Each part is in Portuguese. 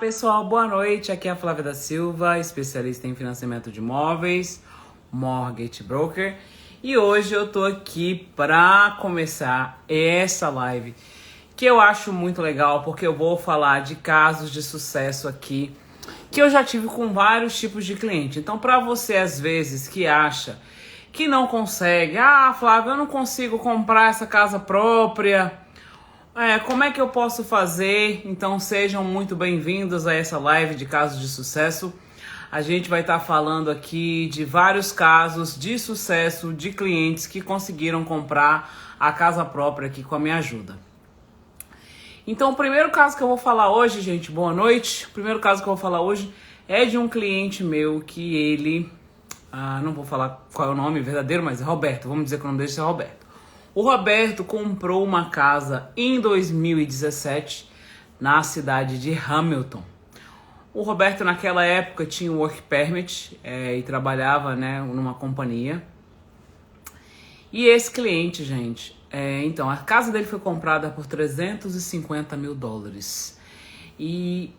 Pessoal, boa noite. Aqui é a Flávia da Silva, especialista em financiamento de imóveis, mortgage broker. E hoje eu tô aqui para começar essa live que eu acho muito legal, porque eu vou falar de casos de sucesso aqui que eu já tive com vários tipos de cliente. Então, para você às vezes que acha que não consegue, Flávia, eu não consigo comprar essa casa própria. Como é que eu posso fazer? Então sejam muito bem-vindos a essa live de casos de sucesso. A gente vai estar falando aqui de vários casos de sucesso de clientes que conseguiram comprar a casa própria aqui com a minha ajuda. Então o primeiro caso que eu vou falar hoje, gente, boa noite. O primeiro caso que eu vou falar hoje é de um cliente meu que ele... não vou falar qual é o nome verdadeiro, mas é Roberto. Vamos dizer que o nome dele é Roberto. O Roberto comprou uma casa em 2017 na cidade de Hamilton. O Roberto naquela época tinha um work permit e trabalhava, numa companhia. E esse cliente, gente, então a casa dele foi comprada por $350 mil. E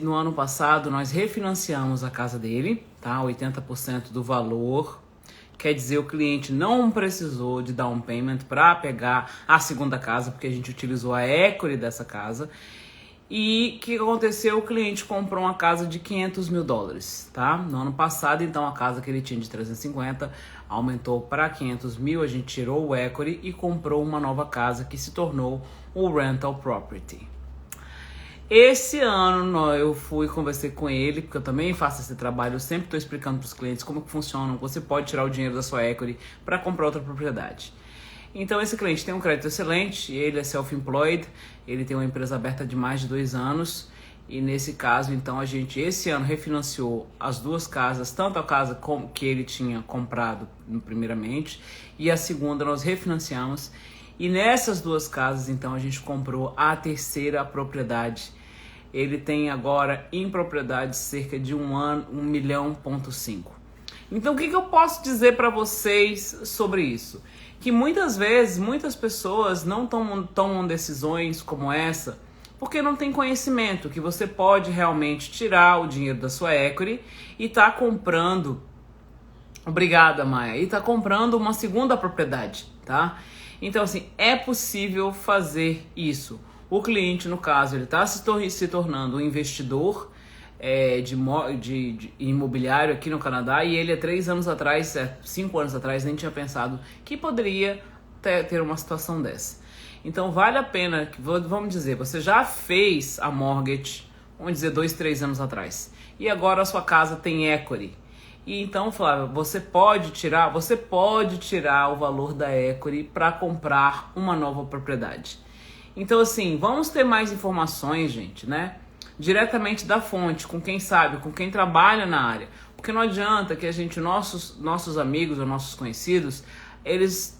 no ano passado nós refinanciamos a casa dele, tá? 80% do valor. Quer dizer, o cliente não precisou de down payment para pegar a segunda casa, porque a gente utilizou a equity dessa casa. E o que aconteceu? O cliente comprou uma casa de $500 mil, tá? No ano passado, então, a casa que ele tinha de 350 aumentou para 500 mil, a gente tirou o equity e comprou uma nova casa que se tornou o rental property. Esse ano eu conversei com ele, porque eu também faço esse trabalho, eu sempre estou explicando para os clientes como que funciona, você pode tirar o dinheiro da sua equity para comprar outra propriedade. Então esse cliente tem um crédito excelente, ele é self-employed, ele tem uma empresa aberta de mais de 2 anos, e nesse caso, então, a gente esse ano refinanciou as duas casas, tanto a casa que ele tinha comprado primeiramente, e a segunda nós refinanciamos, e nessas duas casas, então, a gente comprou a terceira propriedade. Ele tem agora em propriedade cerca de 1,5 milhão. Então o que eu posso dizer para vocês sobre isso? Que muitas vezes, muitas pessoas não tomam decisões como essa porque não tem conhecimento que você pode realmente tirar o dinheiro da sua equity e tá comprando, obrigada Maia, e tá comprando uma segunda propriedade, tá? Então assim, é possível fazer isso. O cliente, no caso, ele está se tornando um investidor de imobiliário aqui no Canadá, e ele há 3 anos atrás, 5 anos atrás, nem tinha pensado que poderia ter uma situação dessa. Então vale a pena, vamos dizer, você já fez a mortgage, vamos dizer 2, 3 anos atrás, e agora a sua casa tem equity. E então, Flávia, você pode tirar o valor da equity para comprar uma nova propriedade. Então, assim, vamos ter mais informações, gente, diretamente da fonte, com quem sabe, com quem trabalha na área. Porque não adianta que nossos amigos ou nossos conhecidos, eles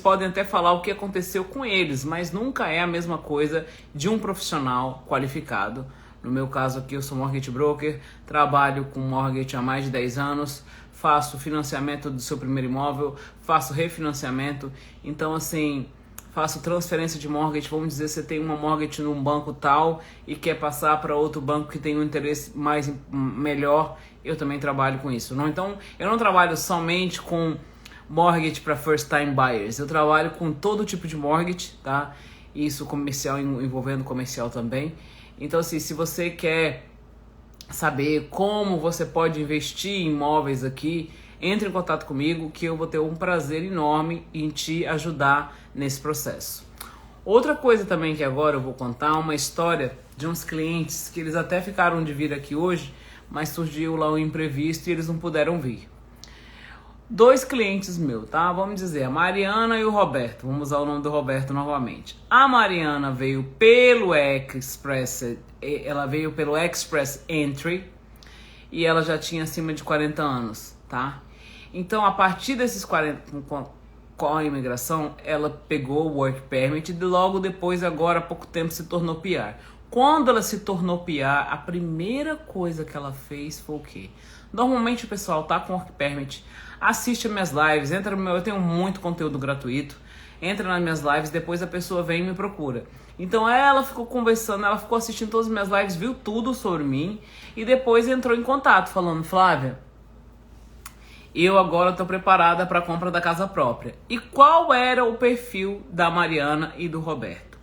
podem até falar o que aconteceu com eles, mas nunca é a mesma coisa de um profissional qualificado. No meu caso aqui, eu sou mortgage broker, trabalho com mortgage há mais de 10 anos, faço financiamento do seu primeiro imóvel, faço refinanciamento, então, assim... faço transferência de mortgage, vamos dizer, você tem uma mortgage num banco tal e quer passar para outro banco que tem um interesse melhor, eu também trabalho com isso. Então, eu não trabalho somente com mortgage para first time buyers, eu trabalho com todo tipo de mortgage, tá? Isso comercial, envolvendo comercial também. Então, assim, se você quer saber como você pode investir em imóveis aqui, entre em contato comigo que eu vou ter um prazer enorme em te ajudar nesse processo. Outra coisa também que agora eu vou contar, uma história de uns clientes que eles até ficaram de vir aqui hoje, mas surgiu lá um imprevisto e eles não puderam vir. 2 clientes meus, tá? Vamos dizer, a Mariana e o Roberto. Vamos usar o nome do Roberto novamente. A Mariana veio pelo Express Entry e ela já tinha acima de 40 anos, tá? Então, a partir desses 40, com a imigração, ela pegou o work permit e logo depois, agora há pouco tempo, se tornou PR. Quando ela se tornou PR, a primeira coisa que ela fez foi o quê? Normalmente o pessoal tá com work permit, assiste minhas lives, eu tenho muito conteúdo gratuito, entra nas minhas lives, depois a pessoa vem e me procura. Então ela ficou conversando, ela ficou assistindo todas as minhas lives, viu tudo sobre mim e depois entrou em contato falando: Flávia, eu agora estou preparada para a compra da casa própria. E qual era o perfil da Mariana e do Roberto?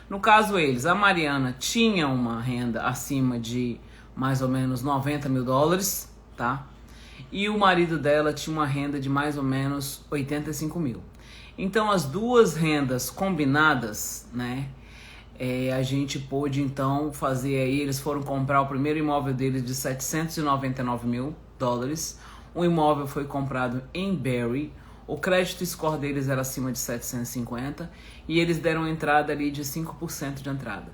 No caso a Mariana tinha uma renda acima de mais ou menos 90 mil dólares, tá? E o marido dela tinha uma renda de mais ou menos 85 mil. Então as duas rendas combinadas, né? A gente pôde então fazer aí, eles foram comprar o primeiro imóvel deles de 799 mil dólares. O imóvel foi comprado em Barrie, o crédito score deles era acima de 750 e eles deram entrada ali de 5% de entrada.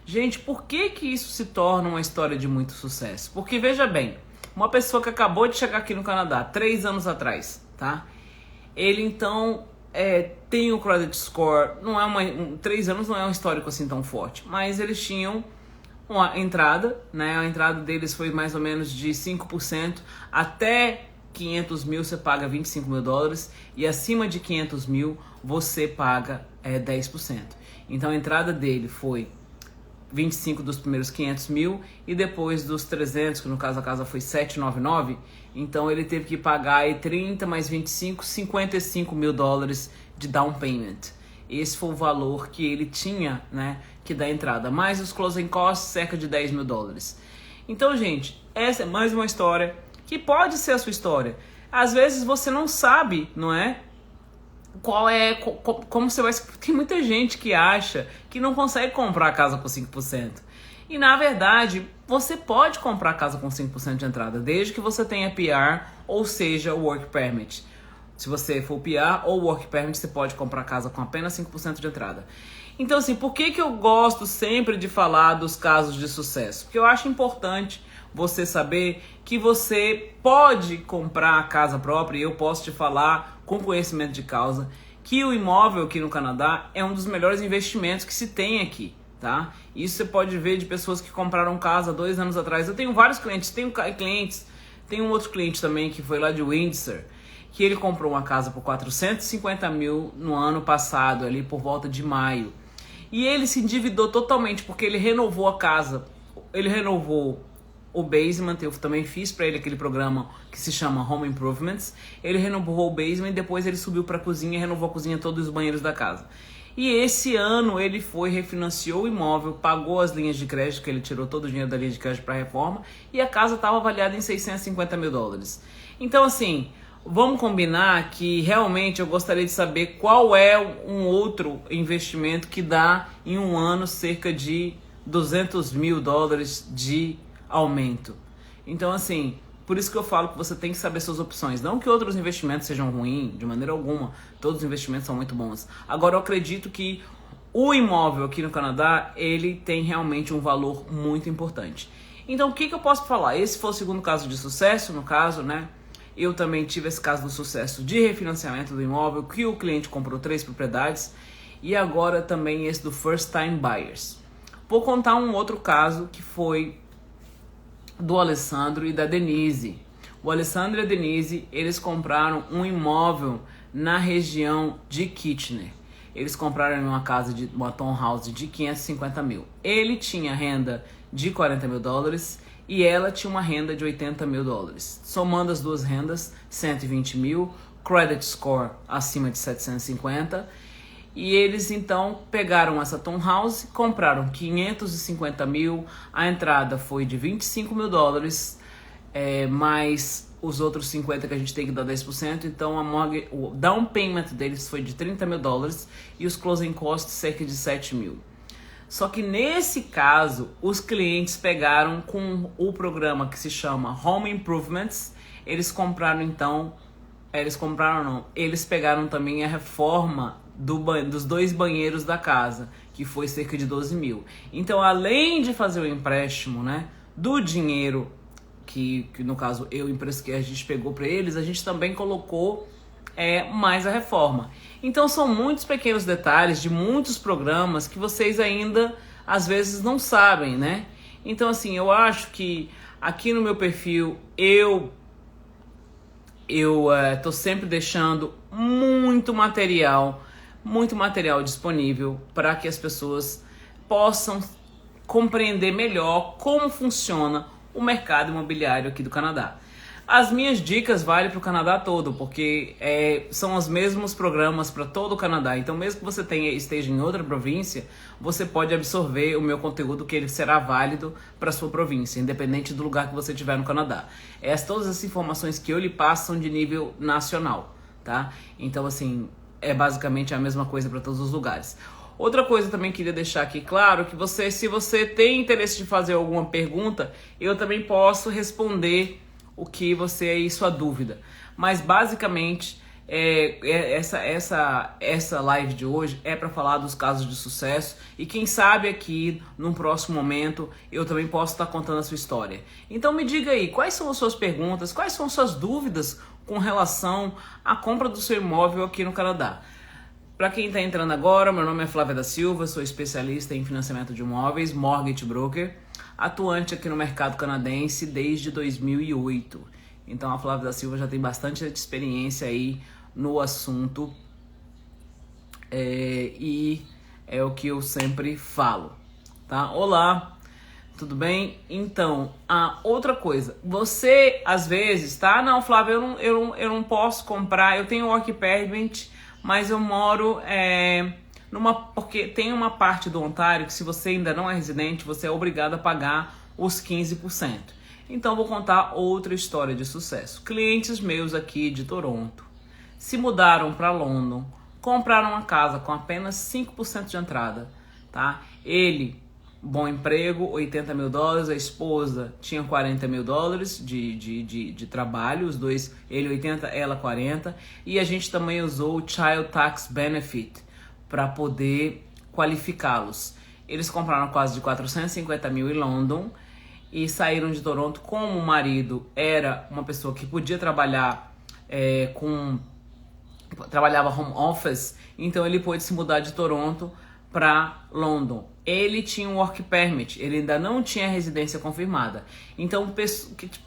Gente, por que que isso se torna uma história de muito sucesso? Porque veja bem, uma pessoa que acabou de chegar aqui no Canadá 3 anos atrás, tá? Ele então tem o credit score, não é 3 anos não é um histórico assim tão forte, mas eles tinham uma entrada, né? A entrada deles foi mais ou menos de 5%, até 500 mil você paga 25 mil dólares e acima de 500 mil você paga 10%. Então a entrada dele foi 25 dos primeiros 500 mil e depois dos 300, que no caso a casa foi 799, então ele teve que pagar aí 30 mais 25, 55 mil dólares de down payment. Esse foi o valor que ele tinha, né, que dá entrada, mais os closing costs, cerca de 10 mil dólares. Então, gente, essa é mais uma história que pode ser a sua história. Às vezes você não sabe, não é? Como você vai... Tem muita gente que acha que não consegue comprar a casa com 5%. E na verdade, você pode comprar a casa com 5% de entrada, desde que você tenha PR, ou seja, Work Permit. Se você for PR ou Work Permit, você pode comprar a casa com apenas 5% de entrada. Então assim, por que eu gosto sempre de falar dos casos de sucesso? Porque eu acho importante você saber que você pode comprar a casa própria, e eu posso te falar com conhecimento de causa que o imóvel aqui no Canadá é um dos melhores investimentos que se tem aqui, tá? Isso você pode ver de pessoas que compraram casa 2 anos atrás. Eu tenho vários clientes, tem um outro cliente também que foi lá de Windsor, que ele comprou uma casa por 450 mil no ano passado, ali por volta de maio. E ele se endividou totalmente, porque ele renovou a casa, ele renovou o basement, eu também fiz para ele aquele programa que se chama Home Improvements. Ele renovou o basement e depois ele subiu para a cozinha e renovou a cozinha, todos os banheiros da casa. E esse ano ele foi, refinanciou o imóvel, pagou as linhas de crédito, que ele tirou todo o dinheiro da linha de crédito para a reforma, e a casa estava avaliada em 650 mil dólares. Então assim, vamos combinar que realmente eu gostaria de saber qual é um outro investimento que dá em um ano cerca de 200 mil dólares de aumento. Então assim, por isso que eu falo que você tem que saber suas opções. Não que outros investimentos sejam ruins, de maneira alguma. Todos os investimentos são muito bons. Agora eu acredito que o imóvel aqui no Canadá, ele tem realmente um valor muito importante. Então o que eu posso falar? Esse foi o segundo caso de sucesso, no caso, né? Eu também tive esse caso do sucesso de refinanciamento do imóvel, que o cliente comprou 3 propriedades. E agora também esse do First Time Buyers. Vou contar um outro caso que foi do Alessandro e da Denise. O Alessandro e a Denise, eles compraram um imóvel na região de Kitchener. Eles compraram uma casa, uma townhouse de 550 mil. Ele tinha renda de 40 mil dólares e ela tinha uma renda de 80 mil dólares. Somando as duas rendas, 120 mil, credit score acima de 750. E eles então pegaram essa townhouse, compraram 550 mil, a entrada foi de 25 mil dólares, mais os outros 50 que a gente tem que dar 10%, então o down payment deles foi de 30 mil dólares e os closing costs cerca de 7 mil. Só que nesse caso, os clientes pegaram com o programa que se chama Home Improvements, eles pegaram também a reforma dos 2 banheiros da casa, que foi cerca de 12 mil. Então, além de fazer o empréstimo, né, do dinheiro que no caso eu emprestei, a gente pegou para eles, a gente também colocou mais a reforma. Então, são muitos pequenos detalhes de muitos programas que vocês ainda às vezes não sabem, né? Então, assim, eu acho que aqui no meu perfil eu tô sempre deixando muito material disponível para que as pessoas possam compreender melhor como funciona o mercado imobiliário aqui do Canadá. As minhas dicas valem para o Canadá todo, porque são os mesmos programas para todo o Canadá. Então, mesmo que você esteja em outra província, você pode absorver o meu conteúdo, que ele será válido para a sua província, independente do lugar que você estiver no Canadá. Todas as informações que eu lhe passo são de nível nacional, tá? Então, assim, é basicamente a mesma coisa para todos os lugares. Outra coisa também queria deixar aqui claro, que se você tem interesse de fazer alguma pergunta, eu também posso responder o que você aí, sua dúvida. Mas basicamente essa live de hoje é para falar dos casos de sucesso, e quem sabe aqui num próximo momento eu também posso estar contando a sua história. Então me diga aí, quais são as suas perguntas, quais são as suas dúvidas com relação à compra do seu imóvel aqui no Canadá. Para quem está entrando agora, meu nome é Flávia da Silva, sou especialista em financiamento de imóveis, mortgage broker, atuante aqui no mercado canadense desde 2008. Então a Flávia da Silva já tem bastante experiência aí no assunto, e é o que eu sempre falo, tá? Olá, tudo bem? Então, outra coisa, você às vezes, tá? Não, Flávia, eu não posso comprar, eu tenho work permit, mas eu moro porque tem uma parte do Ontário que, se você ainda não é residente, você é obrigado a pagar os 15%. Então vou contar outra história de sucesso. Clientes meus aqui de Toronto se mudaram para London, compraram uma casa com apenas 5% de entrada, tá? Ele, bom emprego, $80 mil, a esposa tinha $40 mil de trabalho, os dois, ele 80, ela 40, e a gente também usou o Child Tax Benefit para poder qualificá-los. Eles compraram quase de 450 mil em London e saíram de Toronto. Como o marido era uma pessoa que podia trabalhar trabalhava home office, então ele pôde se mudar de Toronto para London. Ele tinha um work permit, ele ainda não tinha residência confirmada. Então,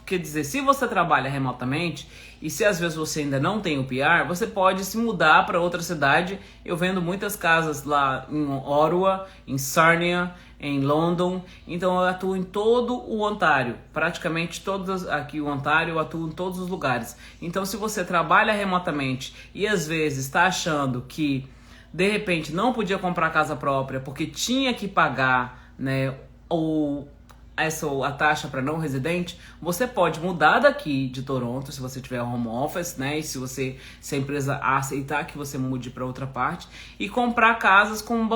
quer dizer, se você trabalha remotamente e se às vezes você ainda não tem o PR, você pode se mudar para outra cidade. Eu vendo muitas casas lá em Ottawa, em Sarnia, em London. Então eu atuo em todo o Ontário, praticamente todos aqui o Ontário, eu atuo em todos os lugares. Então, se você trabalha remotamente e às vezes está achando que de repente não podia comprar casa própria porque tinha que pagar, né, a taxa para não residente, você pode mudar daqui de Toronto, se você tiver home office, né, e se a empresa aceitar que você mude para outra parte, e comprar casas com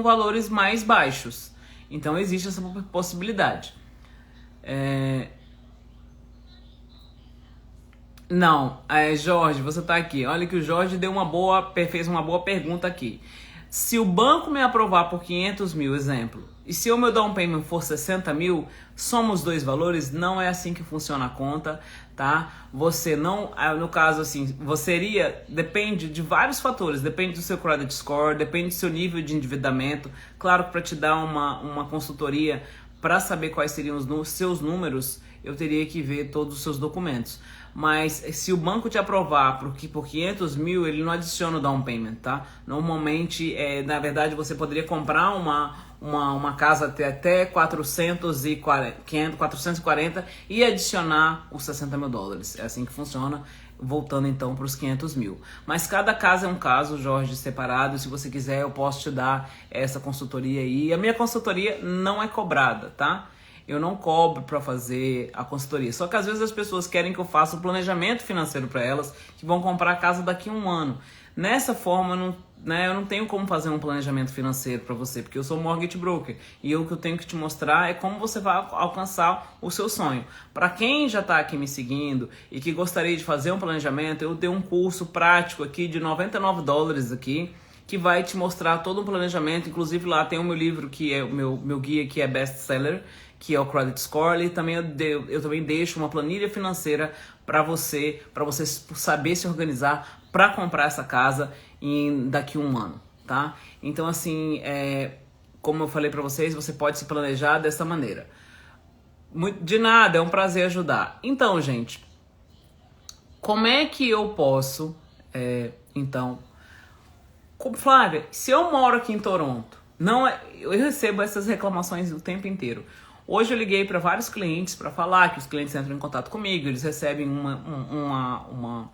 valores mais baixos. Então existe essa possibilidade. Não, Jorge, você tá aqui. Olha que o Jorge fez uma boa pergunta aqui. Se o banco me aprovar por 500 mil, exemplo, e se o meu down payment for 60 mil, somos dois valores? Não é assim que funciona a conta, tá? Você não, no caso assim, depende de vários fatores, depende do seu credit score, depende do seu nível de endividamento. Claro que para te dar uma consultoria, para saber quais seriam os seus números, eu teria que ver todos os seus documentos. Mas se o banco te aprovar por 500 mil, ele não adiciona o down payment, tá? Normalmente, na verdade, você poderia comprar uma casa até 440 e adicionar os 60 mil dólares. É assim que funciona, voltando então para os 500 mil. Mas cada caso é um caso, Jorge, separado. Se você quiser, eu posso te dar essa consultoria aí. A minha consultoria não é cobrada, tá? Eu não cobro para fazer a consultoria. Só que às vezes as pessoas querem que eu faça um planejamento financeiro para elas, que vão comprar a casa daqui a um ano. Nessa forma, eu não tenho como fazer um planejamento financeiro para você, porque eu sou mortgage broker. E o que eu tenho que te mostrar é como você vai alcançar o seu sonho. Para quem já está aqui me seguindo e que gostaria de fazer um planejamento, eu dei um curso prático aqui de $99 aqui, que vai te mostrar todo um planejamento. Inclusive lá tem o meu livro, que é o meu guia, que é best-seller, que é o Credit Score, e também eu também deixo uma planilha financeira para você saber se organizar para comprar essa casa daqui a um ano, tá? Então assim, como eu falei para vocês, você pode se planejar dessa maneira. De nada, é um prazer ajudar. Então, gente, como é que eu posso, Flávia, se eu moro aqui em Toronto, Não é, eu recebo essas reclamações o tempo inteiro. Hoje eu liguei para vários clientes para falar que os clientes entram em contato comigo, eles recebem uma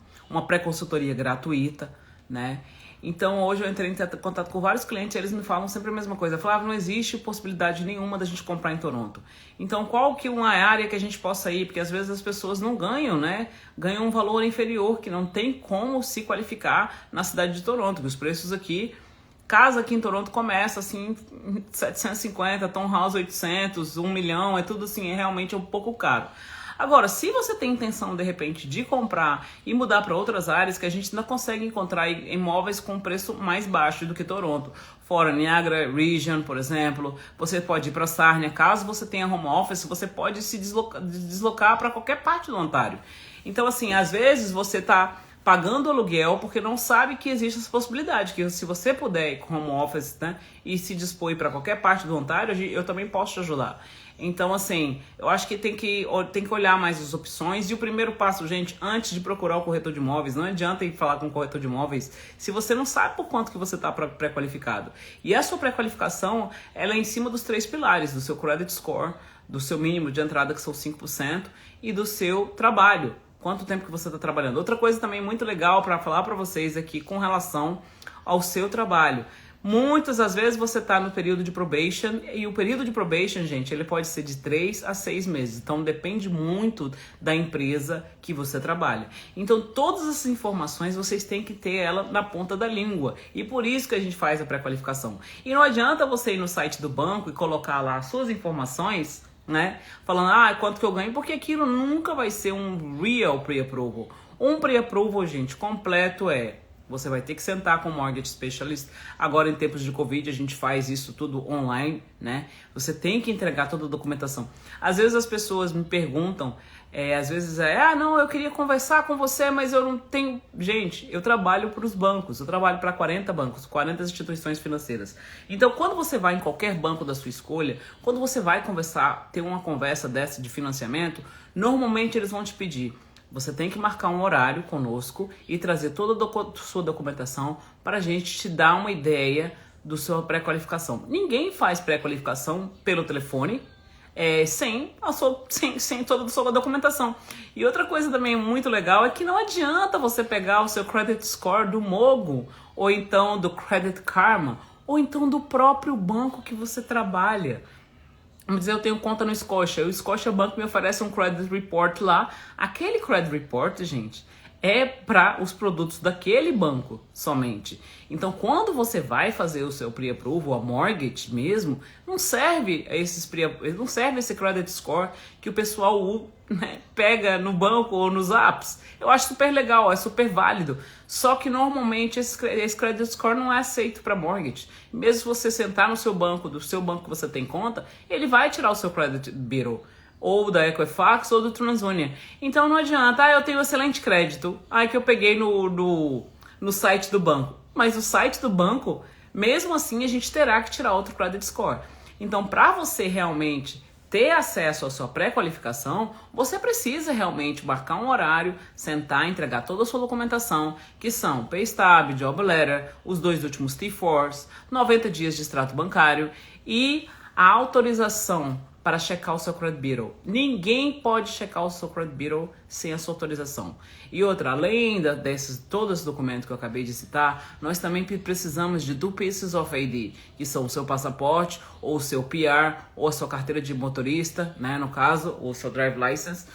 pré-consultoria gratuita, né? Então hoje eu entrei em contato com vários clientes e eles me falam sempre a mesma coisa. Flávio, não existe possibilidade nenhuma da gente comprar em Toronto. Então qual que é uma área que a gente possa ir? Porque às vezes as pessoas não ganham, né? Ganham um valor inferior, que não tem como se qualificar na cidade de Toronto. Os preços aqui, casa aqui em Toronto começa assim, 750, townhouse 800, 1 milhão, é tudo assim, é realmente um pouco caro. Agora, se você tem intenção, de repente, de comprar e mudar para outras áreas, que a gente ainda consegue encontrar imóveis com preço mais baixo do que Toronto. Fora Niagara Region, por exemplo, você pode ir para Sarnia, caso você tenha home office, você pode se deslocar para qualquer parte do Ontário. Então, assim, às vezes você está pagando aluguel porque não sabe que existe essa possibilidade, que se você puder ir com home office, né, e se dispor para qualquer parte do Ontário, eu também posso te ajudar. Então, assim, eu acho que tem que olhar mais as opções. E o primeiro passo, gente, antes de procurar o corretor de imóveis, não adianta ir falar com o corretor de imóveis se você não sabe por quanto que você está pré-qualificado. E a sua pré-qualificação, ela é em cima dos 3 pilares, do seu credit score, do seu mínimo de entrada, que são 5%, e do seu trabalho. Quanto tempo que você está trabalhando. Outra coisa também muito legal para falar para vocês aqui com relação ao seu trabalho. Muitas das vezes você está no período de probation, e o período de probation, gente, ele pode ser de 3 a 6 meses. Então depende muito da empresa que você trabalha. Então todas essas informações vocês têm que ter ela na ponta da língua. E por isso que a gente faz a pré-qualificação. E não adianta você ir no site do banco e colocar lá as suas informações, né? Falando, quanto que eu ganho, porque aquilo nunca vai ser um real pre-approval. Um pre-approval, gente, completo você vai ter que sentar com o mortgage specialist. Agora, em tempos de Covid, a gente faz isso tudo online, né? Você tem que entregar toda a documentação. Às vezes as pessoas me perguntam, não, eu queria conversar com você, mas eu não tenho... Gente, eu trabalho para os bancos, eu trabalho para 40 bancos, 40 instituições financeiras. Então, quando você vai em qualquer banco da sua escolha, quando você vai conversar, ter uma conversa dessa de financiamento, normalmente eles vão te pedir: você tem que marcar um horário conosco e trazer toda a sua documentação para a gente te dar uma ideia da sua pré-qualificação. Ninguém faz pré-qualificação pelo telefone sem toda a sua documentação. E outra coisa também muito legal é que não adianta você pegar o seu credit score do Mogo, ou então do Credit Karma, ou então do próprio banco que você trabalha. Vamos dizer, eu tenho conta no Scotia. O Scotia Bank me oferece um credit report lá. Aquele credit report, gente, é para os produtos daquele banco somente. Então, quando você vai fazer o seu pre-approval, a mortgage mesmo, não serve esse credit score que o pessoal pega no banco ou nos apps. Eu acho super legal, é super válido. Só que normalmente esse credit score não é aceito para mortgage. Mesmo se você sentar no seu banco, do seu banco que você tem conta, ele vai tirar o seu credit bureau, ou da Equifax ou do TransUnion. Então não adianta, eu tenho excelente crédito, que eu peguei no site do banco. Mas o site do banco, mesmo assim, a gente terá que tirar outro credit score. Então, para você realmente ter acesso à sua pré-qualificação, você precisa realmente marcar um horário, sentar, entregar toda a sua documentação, que são Pay Stub, Job Letter, os 2 últimos T4s, 90 dias de extrato bancário e a autorização para checar o seu credit bureau. Ninguém pode checar o seu credit bureau sem a sua autorização. E outra, além todos os documentos que eu acabei de citar, nós também precisamos de 2 pieces of ID, que são o seu passaporte, ou o seu PR, ou a sua carteira de motorista, né, no caso, ou o seu drive license.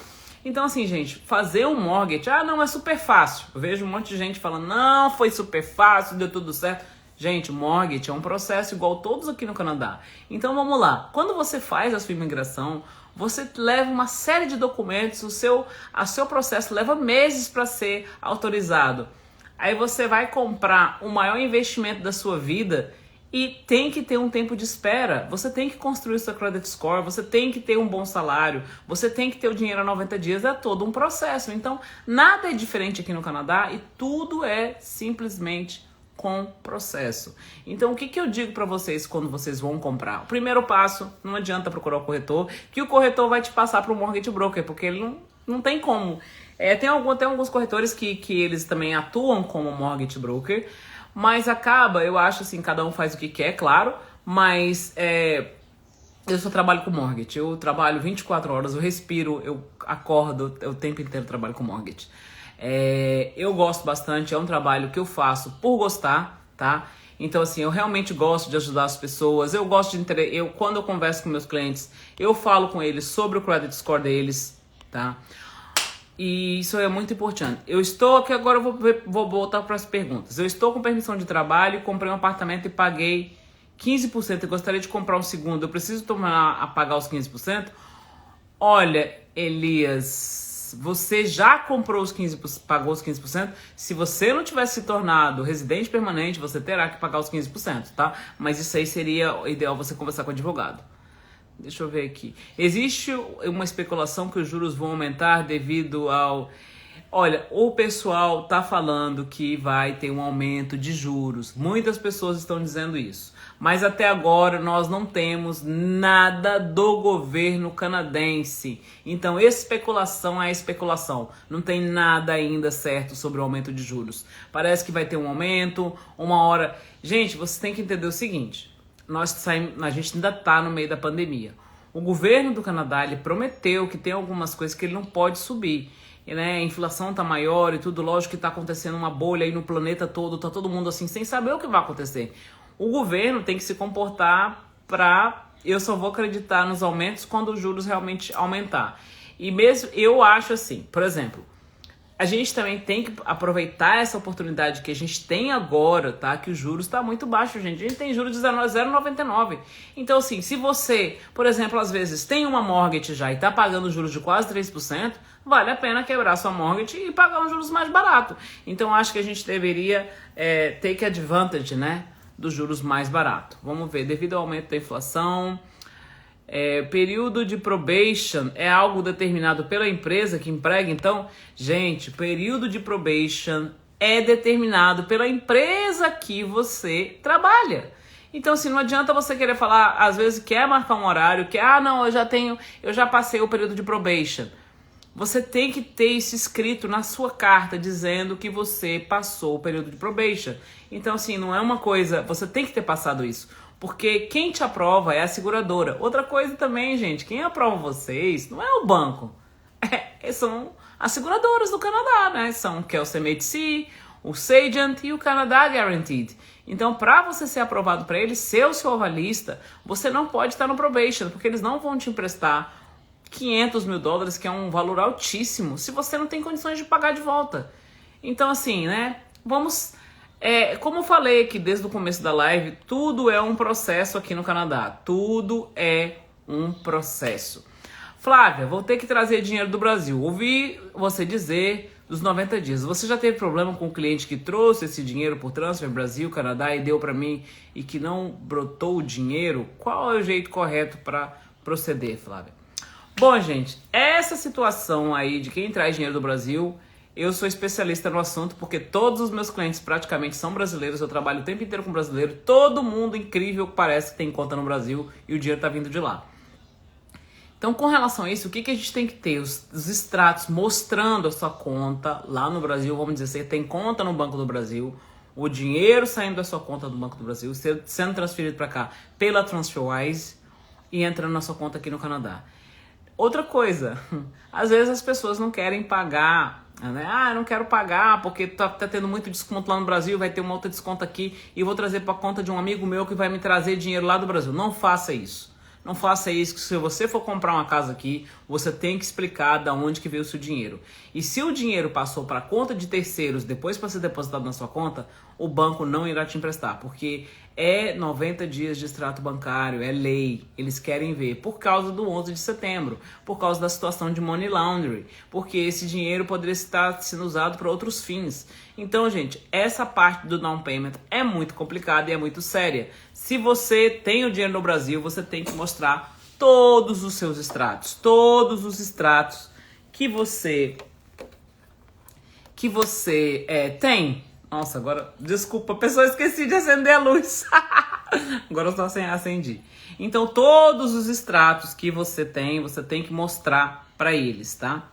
Então, assim, gente, fazer um mortgage, não, é super fácil. Eu vejo um monte de gente falando, não, foi super fácil, deu tudo certo. Gente, mortgage é um processo igual todos aqui no Canadá. Então vamos lá. Quando você faz a sua imigração, você leva uma série de documentos, o seu processo leva meses para ser autorizado. Aí você vai comprar o maior investimento da sua vida e tem que ter um tempo de espera. Você tem que construir o seu credit score, você tem que ter um bom salário, você tem que ter o dinheiro a 90 dias, é todo um processo. Então nada é diferente aqui no Canadá e tudo é simplesmente com processo. Então, o que eu digo para vocês quando vocês vão comprar? O primeiro passo, não adianta procurar o corretor, que o corretor vai te passar para o mortgage broker, porque ele não tem como. Tem alguns corretores que eles também atuam como mortgage broker, mas acaba, eu acho assim, cada um faz o que quer, claro, mas eu só trabalho com mortgage. Eu trabalho 24 horas, eu respiro, eu acordo, o tempo inteiro trabalho com mortgage. Eu gosto bastante, é um trabalho que eu faço por gostar, tá? Então, assim, eu realmente gosto de ajudar as pessoas, eu gosto de quando eu converso com meus clientes, eu falo com eles sobre o credit score deles, tá? E isso é muito importante. Eu estou aqui agora, eu vou voltar para as perguntas. Eu estou com permissão de trabalho, comprei um apartamento e paguei 15%. Eu gostaria de comprar um segundo. Eu preciso tomar a pagar os 15%? Olha, Elias, você já comprou os 15%, pagou os 15%? Se você não tivesse se tornado residente permanente, você terá que pagar os 15%, tá? Mas isso aí seria ideal você conversar com o advogado. Deixa eu ver aqui. Existe uma especulação que os juros vão aumentar devido ao... Olha, o pessoal tá falando que vai ter um aumento de juros. Muitas pessoas estão dizendo isso. Mas até agora nós não temos nada do governo canadense. Então, especulação é especulação. Não tem nada ainda certo sobre o aumento de juros. Parece que vai ter um aumento, uma hora... Gente, você tem que entender o seguinte... a gente ainda está no meio da pandemia. O governo do Canadá, ele prometeu que tem algumas coisas que ele não pode subir. E, né, a inflação tá maior e tudo, lógico que tá acontecendo uma bolha aí no planeta todo, tá todo mundo assim, sem saber o que vai acontecer. O governo tem que se comportar eu só vou acreditar nos aumentos quando os juros realmente aumentar. E mesmo, eu acho assim, por exemplo, a gente também tem que aproveitar essa oportunidade que a gente tem agora, tá? Que o juros está muito baixo, gente. A gente tem juros de 0,99. Então, assim, se você, por exemplo, às vezes tem uma mortgage já e está pagando juros de quase 3%, vale a pena quebrar sua mortgage e pagar um juros mais barato. Então, acho que a gente deveria take advantage, né? Dos juros mais baratos. Vamos ver, devido ao aumento da inflação... período de probation é algo determinado pela empresa que emprega. Então, gente, período de probation é determinado pela empresa que você trabalha. Então, assim, não adianta você querer falar, às vezes quer marcar um horário, que não, eu já passei o período de probation. Você tem que ter isso escrito na sua carta dizendo que você passou o período de probation. Então, assim, não é uma coisa, você tem que ter passado isso. Porque quem te aprova é a seguradora. Outra coisa também, gente, quem aprova vocês não é o banco. São as seguradoras do Canadá, né? São que é o CMHC, o Sagent e o Canada Guaranteed. Então, para você ser aprovado para eles, ser o seu avalista, você não pode estar no probation, porque eles não vão te emprestar $500 mil, que é um valor altíssimo, se você não tem condições de pagar de volta. Então, assim, né? Vamos... como eu falei aqui desde o começo da live, tudo é um processo aqui no Canadá. Tudo é um processo. Flávia, vou ter que trazer dinheiro do Brasil. Ouvi você dizer dos 90 dias. Você já teve problema com o cliente que trouxe esse dinheiro por transfer Brasil, Canadá e deu para mim e que não brotou o dinheiro? Qual é o jeito correto para proceder, Flávia? Bom, gente, essa situação aí de quem traz dinheiro do Brasil... Eu sou especialista no assunto porque todos os meus clientes praticamente são brasileiros, eu trabalho o tempo inteiro com brasileiro, todo mundo incrível que parece que tem conta no Brasil e o dinheiro tá vindo de lá. Então, com relação a isso, o que a gente tem que ter? Os extratos mostrando a sua conta lá no Brasil, vamos dizer, você tem conta no Banco do Brasil, o dinheiro saindo da sua conta do Banco do Brasil, sendo transferido para cá pela TransferWise e entrando na sua conta aqui no Canadá. Outra coisa, às vezes as pessoas não querem pagar, né? Eu não quero pagar porque tá tendo muito desconto lá no Brasil, vai ter um outro desconto aqui e vou trazer para a conta de um amigo meu que vai me trazer dinheiro lá do Brasil. Não faça isso. Não faça isso, que se você for comprar uma casa aqui, você tem que explicar de onde que veio o seu dinheiro. E se o dinheiro passou para a conta de terceiros depois para ser depositado na sua conta, o banco não irá te emprestar, porque é 90 dias de extrato bancário, é lei. Eles querem ver por causa do 11 de setembro, por causa da situação de money laundering, porque esse dinheiro poderia estar sendo usado para outros fins. Então, gente, essa parte do down payment é muito complicada e é muito séria. Se você tem o dinheiro no Brasil, você tem que mostrar todos os seus extratos, todos os extratos que você tem. Nossa, agora, desculpa, pessoal, esqueci de acender a luz. Agora eu só acendi. Então, todos os extratos que você tem que mostrar para eles, tá?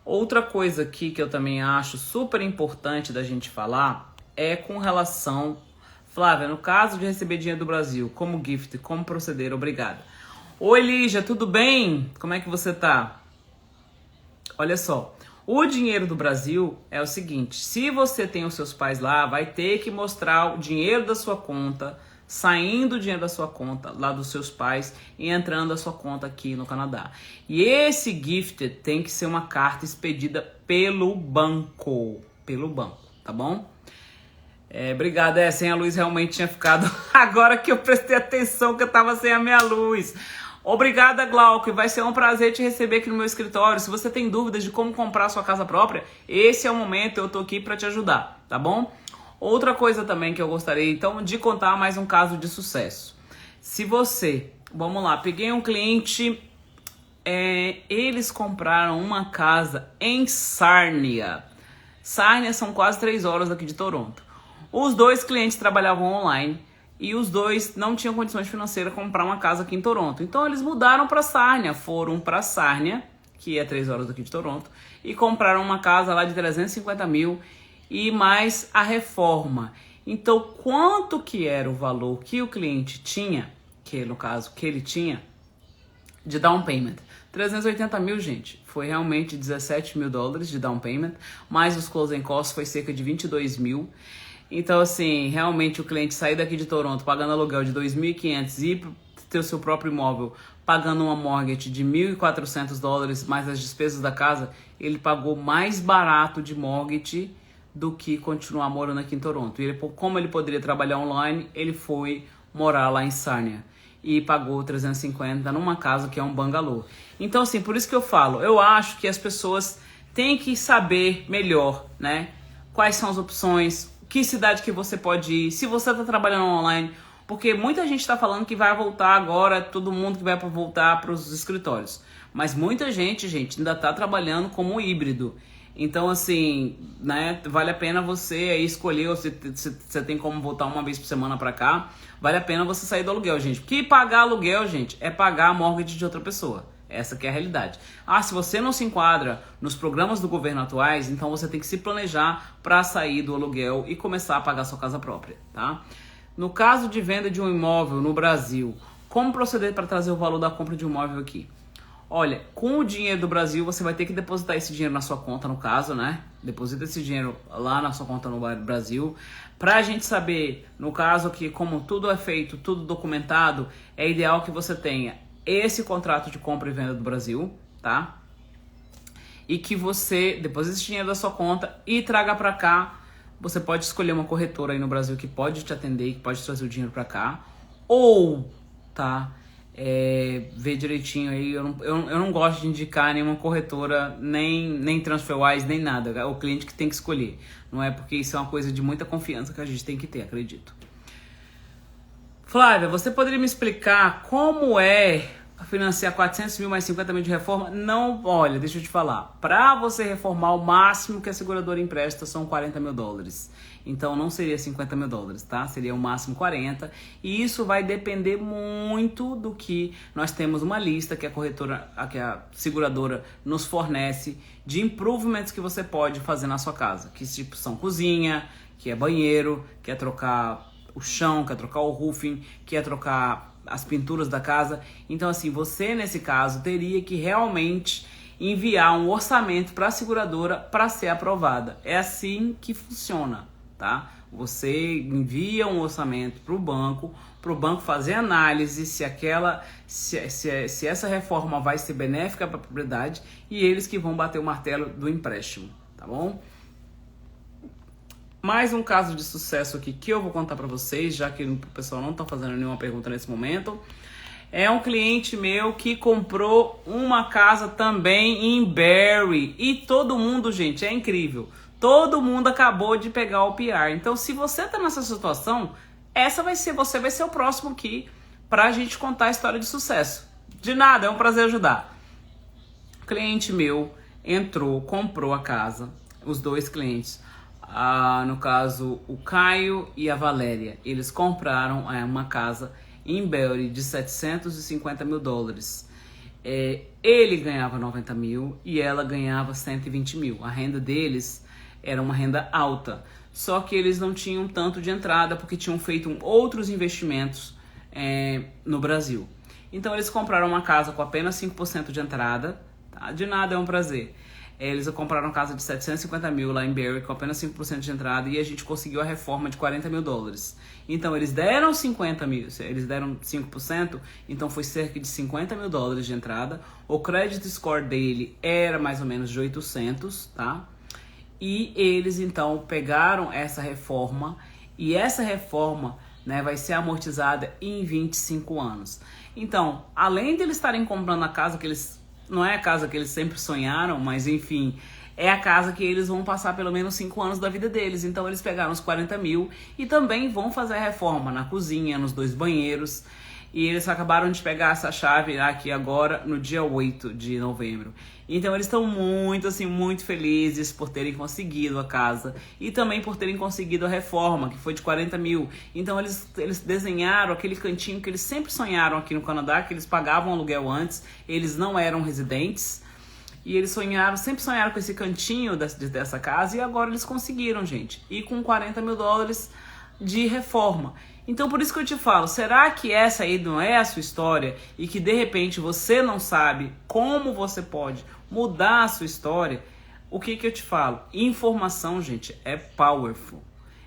Outra coisa aqui que eu também acho super importante da gente falar é com relação Flávia, no caso de receber dinheiro do Brasil, como gift, como proceder? Obrigada. Oi, Lígia, tudo bem? Como é que você tá? Olha só, o dinheiro do Brasil é o seguinte, se você tem os seus pais lá, vai ter que mostrar o dinheiro da sua conta, saindo o dinheiro da sua conta, lá dos seus pais, e entrando a sua conta aqui no Canadá. E esse gift tem que ser uma carta expedida pelo banco, tá bom? Obrigado, sem a luz realmente tinha ficado, agora que eu prestei atenção que eu tava sem a minha luz. Obrigada, Glauco, vai ser um prazer te receber aqui no meu escritório. Se você tem dúvidas de como comprar sua casa própria, esse é o momento, eu tô aqui para te ajudar, tá bom? Outra coisa também que eu gostaria, então, de contar mais um caso de sucesso. Se você, vamos lá, peguei um cliente, eles compraram uma casa em Sarnia. Sarnia são quase 3 horas daqui de Toronto. Os dois clientes trabalhavam online e os dois não tinham condições financeiras de comprar uma casa aqui em Toronto. Então eles mudaram para Sarnia, foram para Sarnia, que é 3 horas daqui de Toronto, e compraram uma casa lá de 350 mil e mais a reforma. Então quanto que era o valor que o cliente tinha, que no caso que ele tinha, de down payment? 380 mil, gente. Foi realmente 17 mil dólares de down payment, mais os closing costs foi cerca de 22 mil. Então, assim, realmente o cliente sair daqui de Toronto pagando aluguel de 2.500 e ter o seu próprio imóvel pagando uma mortgage de 1.400 dólares mais as despesas da casa, ele pagou mais barato de mortgage do que continuar morando aqui em Toronto. E como ele poderia trabalhar online, ele foi morar lá em Sarnia e pagou 350 numa casa que é um bangalô. Então, assim, por isso que eu falo, eu acho que as pessoas têm que saber melhor, né? Quais são as opções, que cidade que você pode ir, se você está trabalhando online, porque muita gente está falando que vai voltar agora, todo mundo que vai voltar para os escritórios, mas muita gente, ainda está trabalhando como híbrido. Então, assim, né, vale a pena você aí escolher, se você tem como voltar uma vez por semana para cá, vale a pena você sair do aluguel, gente. Porque pagar aluguel, gente, é pagar a mortgage de outra pessoa. Essa que é a realidade. Se você não se enquadra nos programas do governo atuais, então você tem que se planejar para sair do aluguel e começar a pagar sua casa própria, tá? No caso de venda de um imóvel no Brasil, como proceder para trazer o valor da compra de um imóvel aqui? Olha, com o dinheiro do Brasil, você vai ter que depositar esse dinheiro na sua conta, no caso, né? Deposita esse dinheiro lá na sua conta no Brasil. Pra gente saber, no caso que como tudo é feito, tudo documentado, é ideal que você tenha esse contrato de compra e venda do Brasil, tá? E que você deposite esse dinheiro da sua conta e traga pra cá. Você pode escolher uma corretora aí no Brasil que pode te atender, que pode trazer o dinheiro pra cá. Ou, tá? Ver direitinho aí. Eu não gosto de indicar nenhuma corretora, nem TransferWise, nem nada. É o cliente que tem que escolher. Não é porque isso é uma coisa de muita confiança que a gente tem que ter, acredito. Flávia, você poderia me explicar como é financiar 400 mil mais 50 mil de reforma? Não, olha, deixa eu te falar. Para você reformar, o máximo que a seguradora empresta são 40 mil dólares. Então não seria 50 mil dólares, tá? Seria o máximo 40. E isso vai depender muito do que nós temos uma lista que a seguradora nos fornece de improvements que você pode fazer na sua casa. Que tipo são cozinha, que é banheiro, que é trocar o chão, quer trocar o roofing, quer trocar as pinturas da casa. Então, assim, você, nesse caso, teria que realmente enviar um orçamento para a seguradora para ser aprovada. É assim que funciona, tá? Você envia um orçamento para o banco fazer análise se essa reforma vai ser benéfica para a propriedade e eles que vão bater o martelo do empréstimo, tá bom? Mais um caso de sucesso aqui que eu vou contar para vocês, já que o pessoal não está fazendo nenhuma pergunta nesse momento. É um cliente meu que comprou uma casa também em Barrie. E todo mundo, gente, é incrível. Todo mundo acabou de pegar o PR. Então, se você está nessa situação, você vai ser o próximo aqui para a gente contar a história de sucesso. De nada, é um prazer ajudar. O cliente meu entrou, comprou a casa, os dois clientes. No caso, o Caio e a Valéria, eles compraram uma casa em Barrie de 750 mil dólares. Ele ganhava 90 mil e ela ganhava 120 mil. A renda deles era uma renda alta. só que eles não tinham tanto de entrada porque tinham feito outros investimentos no Brasil. Então eles compraram uma casa com apenas 5% de entrada, tá? De nada, é um prazer. Eles compraram uma casa de 750 mil lá em Barrie com apenas 5% de entrada e a gente conseguiu a reforma de 40 mil dólares. Então eles deram 50 mil, eles deram 5%, então foi cerca de 50 mil dólares de entrada. O credit score dele era mais ou menos de 800, tá? E eles então pegaram essa reforma e essa reforma, né, vai ser amortizada em 25 anos. Então, além de eles estarem comprando a casa que eles... Não é a casa que eles sempre sonharam, mas enfim, é a casa que eles vão passar pelo menos 5 anos da vida deles. Então eles pegaram os 40 mil e também vão fazer a reforma na cozinha, nos 2 banheiros. E eles acabaram de pegar essa chave aqui agora no dia 8 de novembro. Então eles estão muito, assim, muito felizes por terem conseguido a casa. E também por terem conseguido a reforma, que foi de 40 mil. Então eles desenharam aquele cantinho que eles sempre sonharam aqui no Canadá, que eles pagavam aluguel antes, eles não eram residentes. E eles sempre sonharam com esse cantinho dessa casa e agora eles conseguiram, gente. E com 40 mil dólares de reforma. Então por isso que eu te falo, será que essa aí não é a sua história e que de repente você não sabe como você pode mudar a sua história? O que eu te falo? Informação, gente, é powerful.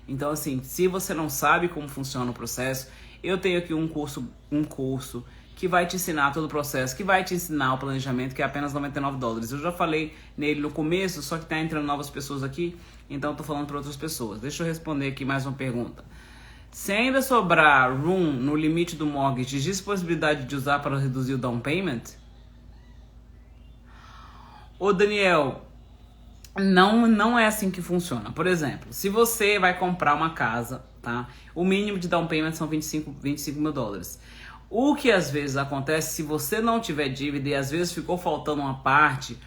Então assim, se você não sabe como funciona o processo, eu tenho aqui um curso que vai te ensinar todo o processo, que vai te ensinar o planejamento, que é apenas 99 dólares. Eu já falei nele no começo, só que tá entrando novas pessoas aqui, então eu tô falando para outras pessoas. Deixa eu responder aqui mais uma pergunta. Se ainda sobrar room no limite do mortgage, existe possibilidade de usar para reduzir o down payment? Ô Daniel, não é assim que funciona. Por exemplo, se você vai comprar uma casa, tá? O mínimo de down payment são 25 mil dólares. O que às vezes acontece, se você não tiver dívida e às vezes ficou faltando uma parte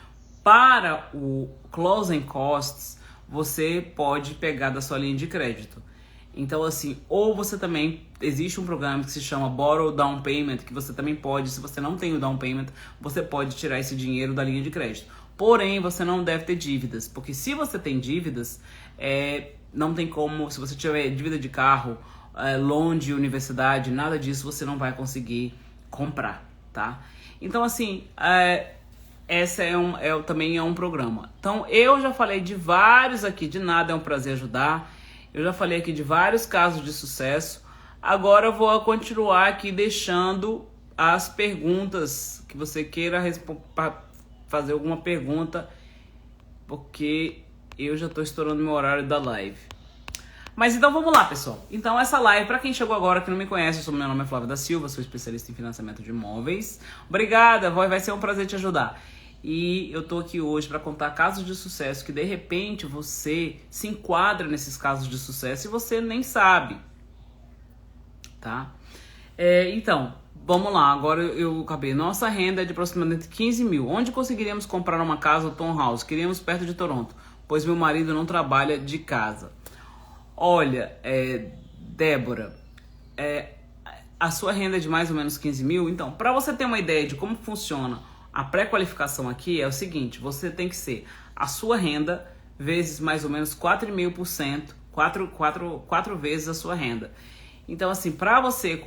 para o closing costs, você pode pegar da sua linha de crédito. Então assim, ou você também, existe um programa que se chama Borrow Down Payment, que você também pode, se você não tem o down payment, você pode tirar esse dinheiro da linha de crédito. Porém, você não deve ter dívidas, porque se você tem dívidas, não tem como, se você tiver dívida de carro, loan de universidade, nada disso você não vai conseguir comprar, tá? Então assim, essa também é um programa. Então eu já falei de vários aqui, de nada é um prazer ajudar. Eu já falei aqui de vários casos de sucesso. Agora eu vou continuar aqui deixando as perguntas que você queira fazer alguma pergunta, porque eu já estou estourando meu horário da live. Mas então vamos lá, pessoal. Então essa live, para quem chegou agora que não me conhece, meu nome é Flávia da Silva, sou especialista em financiamento de imóveis. Obrigada, vai ser um prazer te ajudar. E eu tô aqui hoje para contar casos de sucesso que de repente você se enquadra nesses casos de sucesso e você nem sabe, tá? Então, vamos lá. Agora eu acabei. Nossa renda é de aproximadamente 15 mil. Onde conseguiríamos comprar uma casa ou townhouse? Queríamos perto de Toronto, pois meu marido não trabalha de casa. Olha, Débora, a sua renda é de mais ou menos 15 mil. Então, para você ter uma ideia de como funciona a pré-qualificação aqui, é o seguinte: você tem que ser a sua renda vezes mais ou menos 4,5%, 4 vezes a sua renda. Então, assim, para você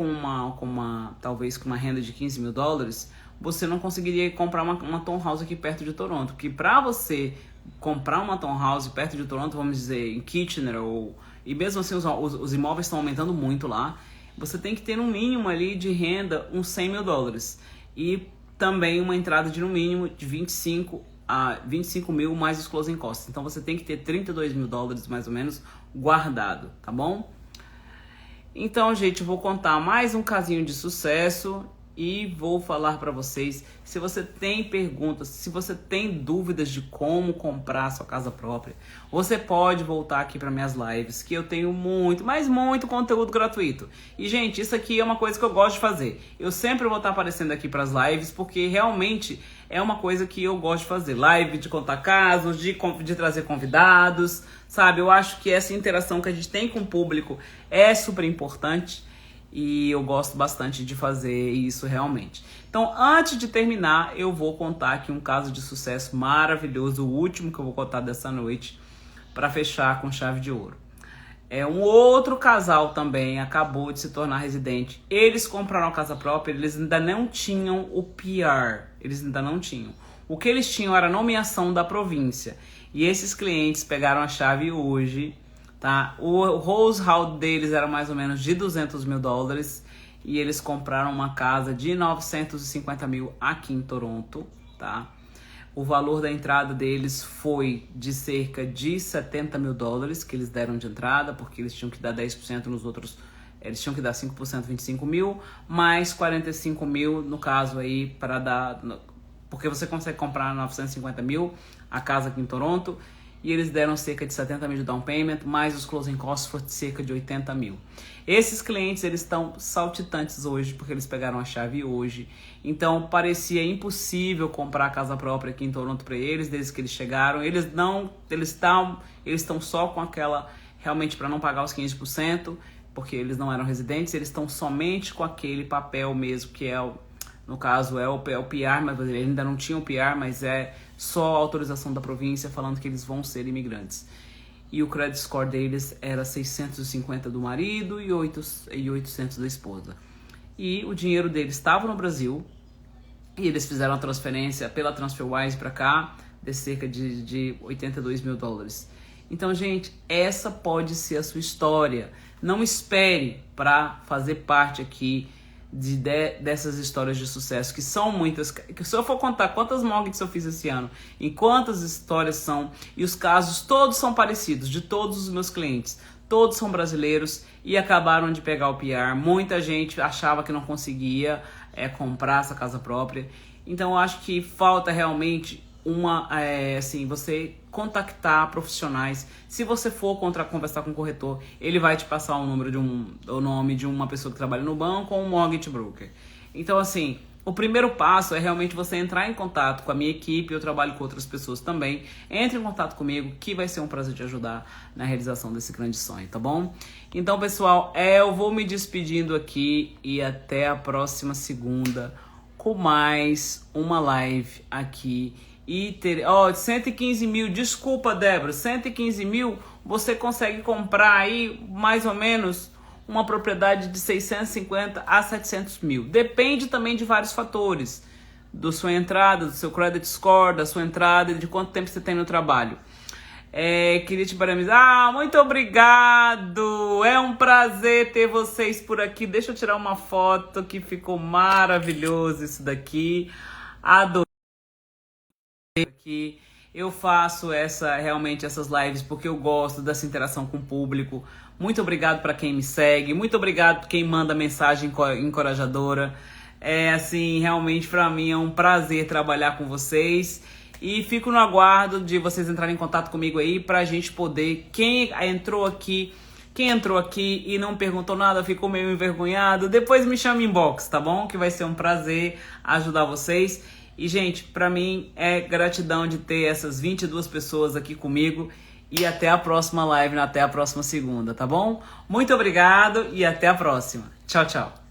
talvez com uma renda de 15 mil dólares, você não conseguiria comprar uma townhouse aqui perto de Toronto. Porque para você comprar uma townhouse perto de Toronto, vamos dizer, em Kitchener, e mesmo assim os imóveis estão aumentando muito lá, você tem que ter no mínimo ali de renda uns 100 mil dólares. E também uma entrada de no mínimo de 25 mil mais os closing costs. Então você tem que ter 32 mil dólares mais ou menos guardado, tá bom? Então, gente, eu vou contar mais um casinho de sucesso e vou falar para vocês. Se você tem perguntas, se você tem dúvidas de como comprar a sua casa própria, você pode voltar aqui para minhas lives, que eu tenho muito, mas muito conteúdo gratuito. E, gente, isso aqui é uma coisa que eu gosto de fazer. Eu sempre vou estar aparecendo aqui para as lives, porque realmente é uma coisa que eu gosto de fazer. Live de contar casos, de trazer convidados, sabe? Eu acho que essa interação que a gente tem com o público é super importante. E eu gosto bastante de fazer isso realmente. Então, antes de terminar, eu vou contar aqui um caso de sucesso maravilhoso, o último que eu vou contar dessa noite, para fechar com chave de ouro. Um outro casal também acabou de se tornar residente. Eles compraram a casa própria, eles ainda não tinham o PR. Eles ainda não tinham. O que eles tinham era a nomeação da província. E esses clientes pegaram a chave hoje, tá? O household deles era mais ou menos de $200 mil. E eles compraram uma casa de 950 mil aqui em Toronto, tá? O valor da entrada deles foi de cerca de $70 mil que eles deram de entrada, porque eles tinham que dar 10% nos outros, eles tinham que dar 5%, 25 mil, mais 45 mil no caso aí para dar, porque você consegue comprar 950 mil a casa aqui em Toronto, e eles deram cerca de 70 mil de down payment, mais os closing costs foi cerca de 80 mil. Esses clientes, eles estão saltitantes hoje, porque eles pegaram a chave hoje. Então, parecia impossível comprar a casa própria aqui em Toronto para eles, desde que eles chegaram. Eles estão só com aquela, realmente para não pagar os 15%, porque eles não eram residentes, eles estão somente com aquele papel mesmo, que é no caso é o PR, mas eles ainda não tinham PR, mas é só a autorização da província falando que eles vão ser imigrantes. E o credit score deles era 650 do marido e 800 da esposa. E o dinheiro deles estava no Brasil e eles fizeram a transferência pela TransferWise para cá de cerca de 82 mil dólares. Então, gente, essa pode ser a sua história. Não espere para fazer parte aqui dessas histórias de sucesso, que são muitas. Se eu for contar quantas mortgages eu fiz esse ano, e quantas histórias são, e os casos todos são parecidos, de todos os meus clientes, todos são brasileiros e acabaram de pegar o PR. Muita gente achava que não conseguia comprar essa casa própria. Então eu acho que falta realmente você contactar profissionais. Se você for conversar com o corretor, ele vai te passar o nome de uma pessoa que trabalha no banco ou um mortgage broker. Então, assim, o primeiro passo é realmente você entrar em contato com a minha equipe. Eu trabalho com outras pessoas também. Entre em contato comigo, que vai ser um prazer te ajudar na realização desse grande sonho, tá bom? Então, pessoal, eu vou me despedindo aqui e até a próxima segunda com mais uma live aqui. E 115 mil, desculpa, Débora, 115 mil, você consegue comprar aí mais ou menos uma propriedade de 650 a 700 mil. Depende também de vários fatores, da sua entrada, do seu credit score, da sua entrada e de quanto tempo você tem no trabalho. Queria te parabenizar. Muito obrigado, é um prazer ter vocês por aqui. Deixa eu tirar uma foto que ficou maravilhoso isso daqui. Adorei. Que eu faço realmente essas lives porque eu gosto dessa interação com o público. Muito obrigado para quem me segue, muito obrigado para quem manda mensagem encorajadora. Realmente para mim é um prazer trabalhar com vocês e fico no aguardo de vocês entrarem em contato comigo aí pra gente poder, quem entrou aqui e não perguntou nada, ficou meio envergonhado, depois me chama em inbox, tá bom? Que vai ser um prazer ajudar vocês. E, gente, pra mim é gratidão de ter essas 22 pessoas aqui comigo. E até a próxima live, até a próxima segunda, tá bom? Muito obrigado e até a próxima. Tchau, tchau.